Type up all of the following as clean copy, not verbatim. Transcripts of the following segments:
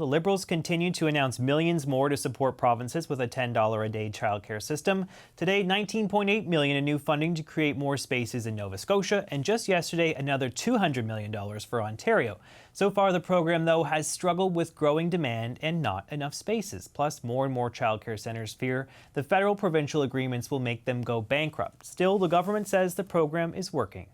The Liberals continue to announce millions more to support provinces with a $10 a day childcare system. Today, $19.8 million in new funding to create more spaces in Nova Scotia, and just yesterday, another $200 million for Ontario. So far, the program, though, has struggled with growing demand and not enough spaces. Plus, more and more childcare centres fear the federal-provincial agreements will make them go bankrupt. Still, the government says the program is working.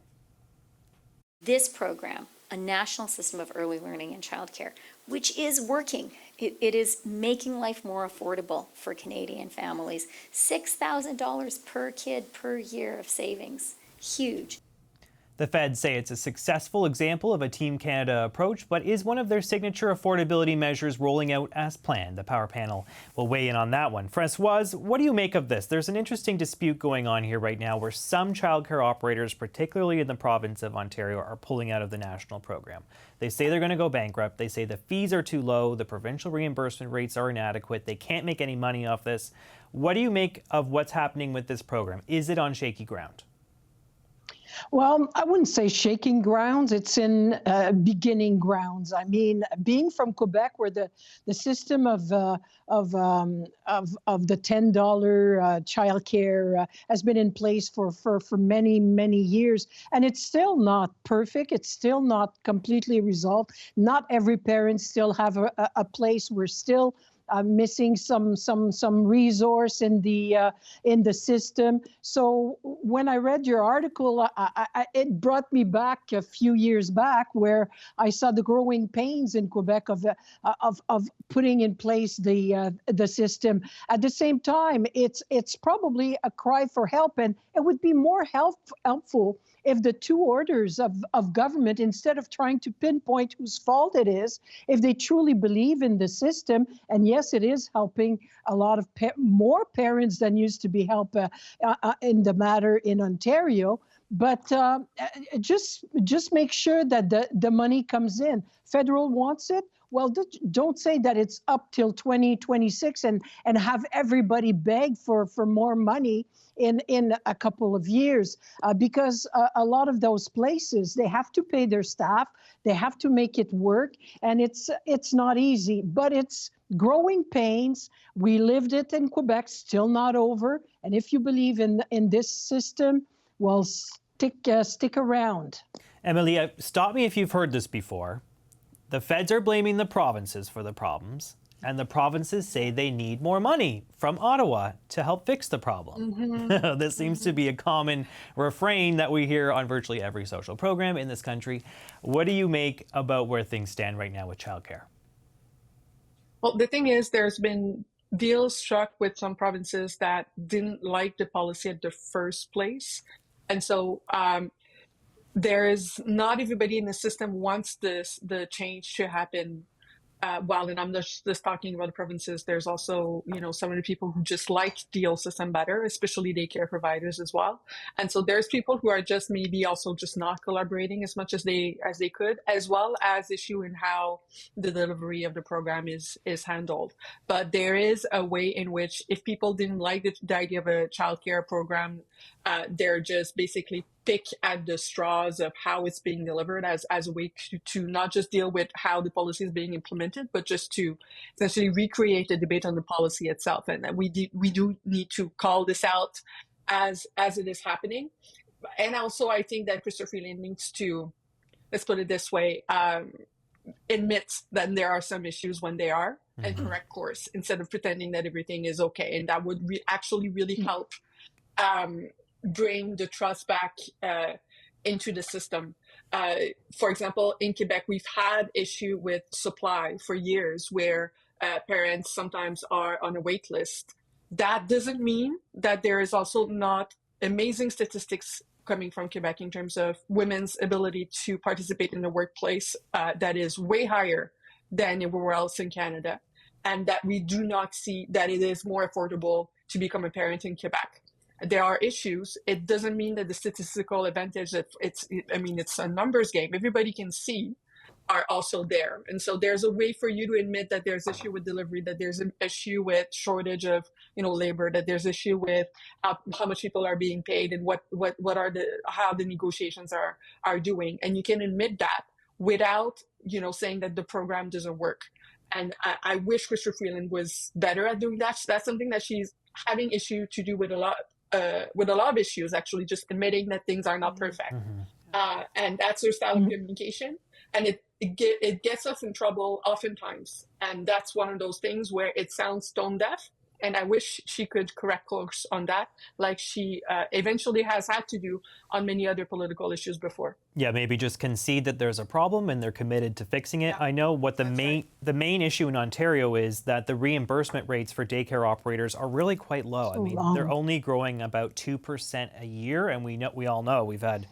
This program, a national system of early learning and childcare, which is working. It is making life more affordable for Canadian families. $6,000 per kid per year of savings. Huge. The feds say it's a successful example of a Team Canada approach, but is one of their signature affordability measures rolling out as planned? The Power Panel will weigh in on that one. Françoise, what do you make of this? There's an interesting dispute going on here right now where some childcare operators, particularly in the province of Ontario, are pulling out of the national program. They say they're going to go bankrupt. They say the fees are too low. The provincial reimbursement rates are inadequate. They can't make any money off this. What do you make of what's happening with this program? Is it on shaky ground? Well, I wouldn't say shaking grounds. It's in beginning grounds. I mean, being from Quebec, where the system of the $10 childcare has been in place for many years, and it's still not perfect. It's still not completely resolved. Not every parent still have a place. We're still missing some resource in the system. So when I read your article, it brought me back a few years back where I saw the growing pains in Quebec of putting in place the system. At the same time, it's probably a cry for help, and it would be more helpful if the two orders of government, instead of trying to pinpoint whose fault it is, if they truly believe in the system, and yes, it is helping a lot of more parents than used to be helped in the matter in Ontario, but just make sure that the money comes in. Federal wants it. Well, don't say that it's up till 2026 and have everybody beg for more money in a couple of years, because a lot of those places, they have to pay their staff, they have to make it work, and it's not easy, but it's growing pains. We lived it in Quebec, still not over, and if you believe in this system, well, stick around. Emily, stop me if you've heard this before. The feds are blaming the provinces for the problems, and the provinces say they need more money from Ottawa to help fix the problem. Mm-hmm. This seems to be a common refrain that we hear on virtually every social program in this country. What do you make about where things stand right now with childcare? Well, the thing is, there's been deals struck with some provinces that didn't like the policy at the first place. And so there is not everybody in the system wants the change to happen. And I'm just talking about the provinces. There's also, some of the people who just like the old system better, especially daycare providers as well. And so there's people who are just maybe also just not collaborating as much as they could, as well as issue in how the delivery of the program is handled. But there is a way in which, if people didn't like the idea of a childcare program, they're just basically pick at the straws of how it's being delivered as a way to not just deal with how the policy is being implemented, but just to essentially recreate the debate on the policy itself. And we do need to call this out as it is happening. And also, I think that Christopher Freeland needs to, let's put it this way, admit that there are some issues when they are, and correct course, instead of pretending that everything is okay. And that would actually really help bring the trust back into the system. For example, in Quebec, we've had issue with supply for years where parents sometimes are on a wait list. That doesn't mean that there is also not amazing statistics coming from Quebec in terms of women's ability to participate in the workplace that is way higher than everywhere else in Canada, and that we do not see that it is more affordable to become a parent in Quebec. There are issues. It doesn't mean that the statistical advantage that it's a numbers game. Everybody can see are also there. And so there's a way for you to admit that there's issue with delivery, that there's an issue with shortage of, labor, that there's issue with how much people are being paid and how the negotiations are doing. And you can admit that without, saying that the program doesn't work. And I wish Chrystia Freeland was better at doing that. That's something that she's having issue to do with a lot of issues, actually, just admitting that things are not perfect. And that's her style of communication. And it gets us in trouble oftentimes. And that's one of those things where it sounds tone deaf. And I wish she could correct course on that, like she eventually has had to do on many other political issues before. Yeah, maybe just concede that there's a problem and they're committed to fixing it. Yeah. I know what the main issue in Ontario is that the reimbursement rates for daycare operators are really quite low. I mean, they're only growing about 2% a year, and we all know we've had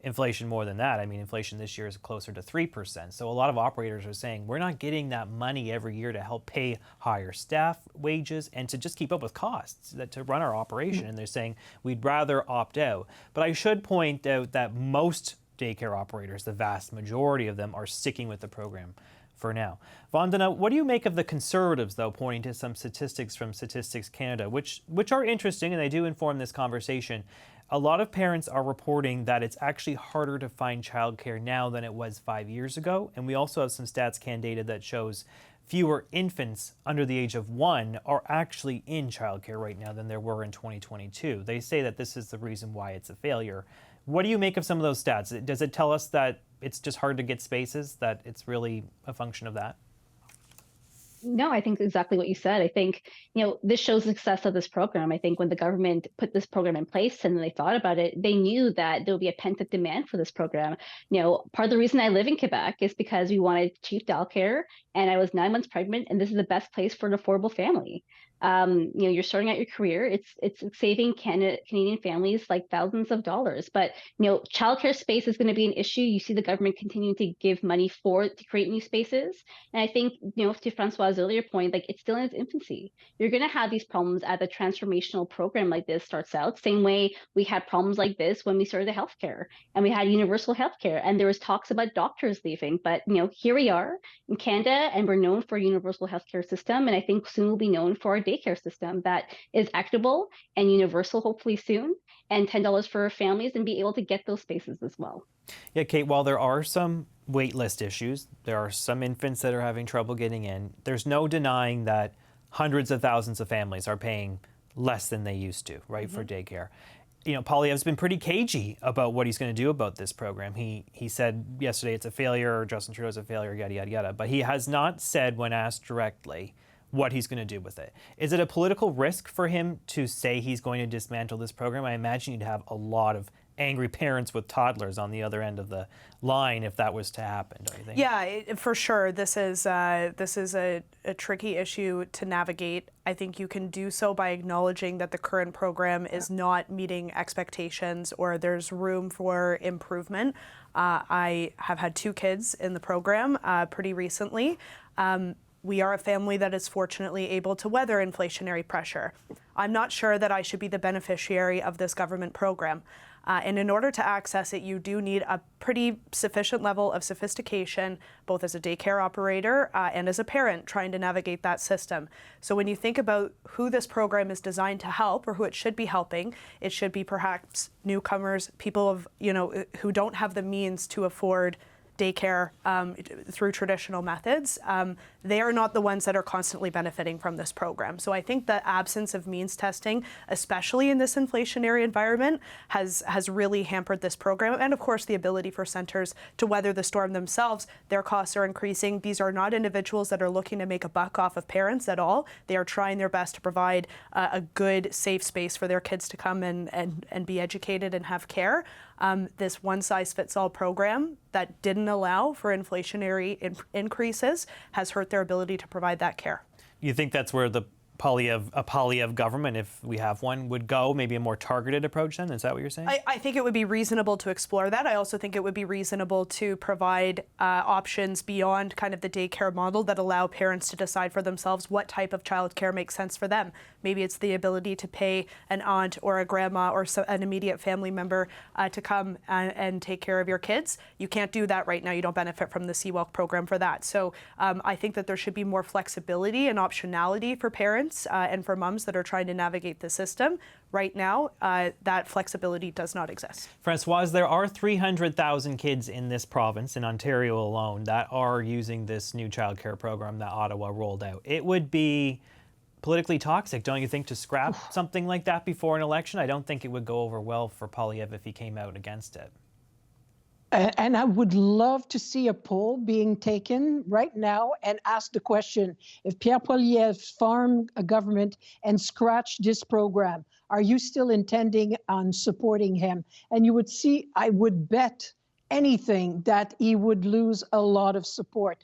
inflation more than that. I mean, inflation this year is closer to 3%. So a lot of operators are saying we're not getting that money every year to help pay higher staff wages and to just keep up with costs to run our operation. And they're saying we'd rather opt out. But I should point out that most daycare operators, the vast majority of them, are sticking with the program for now. Vandana, what do you make of the Conservatives, though, pointing to some statistics from Statistics Canada, which are interesting and they do inform this conversation? A lot of parents are reporting that it's actually harder to find childcare now than it was 5 years ago. And we also have some Stats Can data that shows fewer infants under the age of 1 are actually in childcare right now than there were in 2022. They say that this is the reason why it's a failure. What do you make of some of those stats? Does it tell us that it's just hard to get spaces, that it's really a function of that? No, I think exactly what you said. I think, this shows the success of this program. I think when the government put this program in place and they thought about it, they knew that there would be a pent-up demand for this program. Part of the reason I live in Quebec is because we wanted cheap childcare, and I was 9 months pregnant, and this is the best place for an affordable family. You're starting out your career. It's saving Canadian families like thousands of dollars. But childcare space is going to be an issue. You see the government continuing to give money to create new spaces. And I think to Francois' earlier point, like, it's still in its infancy. You're going to have these problems as a transformational program like this starts out. Same way we had problems like this when we started the healthcare, and we had universal healthcare, and there was talks about doctors leaving. But here we are in Canada, and we're known for a universal healthcare system, and I think soon we'll be known for our daycare system that is equitable and universal, hopefully soon, and $10 for families, and be able to get those spaces as well. Yeah, Kate, while there are some wait list issues, there are some infants that are having trouble getting in, there's no denying that hundreds of thousands of families are paying less than they used to, right, for daycare. Poilievre's been pretty cagey about what he's going to do about this program. He said yesterday it's a failure, Justin Trudeau's a failure, yada, yada, yada. But he has not said, when asked directly, what he's going to do with it. Is it a political risk for him to say he's going to dismantle this program? I imagine you'd have a lot of angry parents with toddlers on the other end of the line if that was to happen, don't you think? Yeah, for sure. This is a tricky issue to navigate. I think you can do so by acknowledging that the current program is not meeting expectations, or there's room for improvement. I have had 2 kids in the program pretty recently. We are a family that is fortunately able to weather inflationary pressure. I'm not sure that I should be the beneficiary of this government program. And in order to access it, you do need a pretty sufficient level of sophistication, both as a daycare operator and as a parent trying to navigate that system. So when you think about who this program is designed to help, or who it should be helping, it should be perhaps newcomers, people who don't have the means to afford daycare through traditional methods. They are not the ones that are constantly benefiting from this program. So I think the absence of means testing, especially in this inflationary environment, has really hampered this program. And of course, the ability for centres to weather the storm themselves. Their costs are increasing. These are not individuals that are looking to make a buck off of parents at all. They are trying their best to provide a good, safe space for their kids to come and be educated and have care. This one-size-fits-all program that didn't allow for inflationary increases has hurt their ability to provide that care. You think that's where a Poilievre government, if we have one, would go? Maybe a more targeted approach then? Is that what you're saying? I think it would be reasonable to explore that. I also think it would be reasonable to provide options beyond kind of the daycare model that allow parents to decide for themselves what type of childcare makes sense for them. Maybe it's the ability to pay an aunt or a grandma or an immediate family member to come and take care of your kids. You can't do that right now. You don't benefit from the CWELC program for that. So I think that there should be more flexibility and optionality for parents parents and for moms that are trying to navigate the system. Right now, that flexibility does not exist. Françoise, there are 300,000 kids in this province, in Ontario alone, that are using this new childcare program that Ottawa rolled out. It would be politically toxic, don't you think, to scrap something like that before an election? I don't think it would go over well for Poilievre if he came out against it. And I would love to see a poll being taken right now and ask the question, if Pierre Poilievre formed a government and scratched this program, are you still intending on supporting him? And you would see, I would bet anything that he would lose a lot of support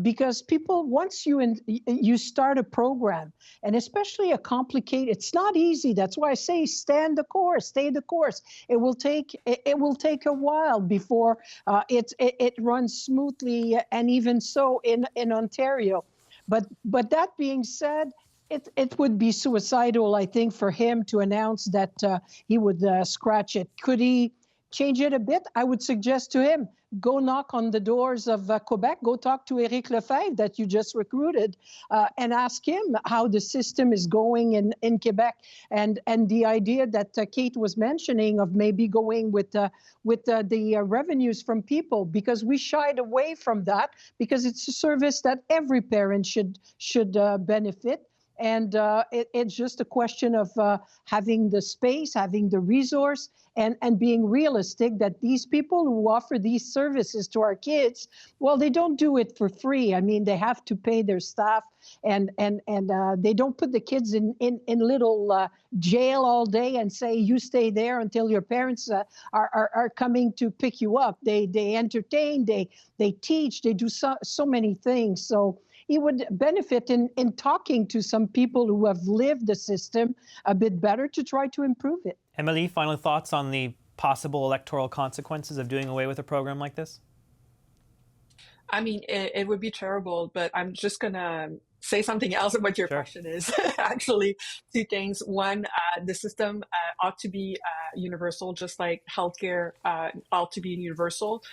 because people, once you start a program, and especially a complicated, it's not easy. That's why I say stay the course. It will take a while before it runs smoothly, and even so in Ontario. But that being said, it would be suicidal, I think, for him to announce that he would scratch it. Could he change it a bit? I would suggest to him, go knock on the doors of Quebec, go talk to Éric Lefebvre that you just recruited, and ask him how the system is going in Quebec. And the idea that Kate was mentioning of maybe going with the revenues from people, because we shied away from that, because it's a service that every parent should benefit. And it's just a question of having the space, having the resource, and being realistic that these people who offer these services to our kids, well, they don't do it for free. I mean, they have to pay their staff, and they don't put the kids in little jail all day and say, you stay there until your parents are coming to pick you up. They entertain, they teach, they do so many things. So he would benefit in talking to some people who have lived the system a bit better to try to improve it. Emily, final thoughts on the possible electoral consequences of doing away with a program like this? I mean, it would be terrible, but I'm just going to say something else of what your question is. Actually, two things. One, the system ought to be universal, just like healthcare ought to be universal.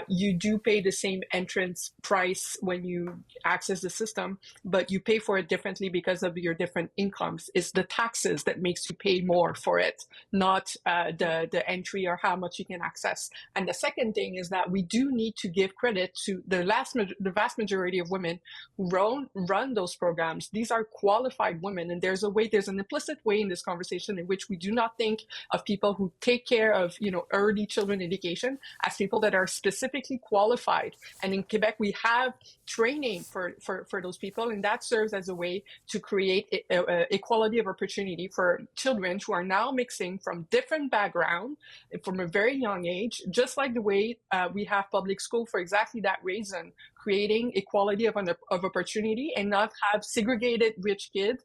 You do pay the same entrance price when you access the system, but you pay for it differently because of your different incomes. It's the taxes that makes you pay more for it, not the entry or how much you can access. And the second thing is that we do need to give credit to the vast majority of women who run those programs. These are qualified women, and there's an implicit way in this conversation in which we do not think of people who take care of early children education as people that are specifically qualified. And in Quebec, we have training for those people, and that serves as a way to create equality of opportunity for children who are now mixing from different backgrounds from a very young age, just like the way we have public school for exactly that reason, creating equality of opportunity and not have segregated rich kids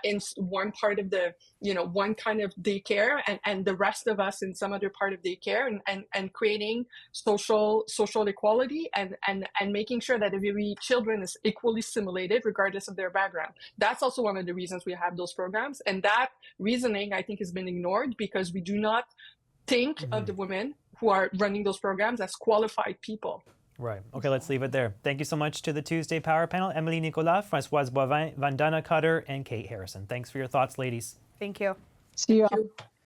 in one part of the, one kind of daycare and the rest of us in some other part of daycare, and creating social equality and making sure that every children is equally stimulated regardless of their background. That's also one of the reasons we have those programs. And that reasoning, I think, has been ignored because we do not think of the women who are running those programs as qualified people. Right. Okay, let's leave it there. Thank you so much to the Tuesday Power Panel, Emily Nicolas, Françoise Boivin, Vandana Cutter, and Kate Harrison. Thanks for your thoughts, ladies. Thank you. See you.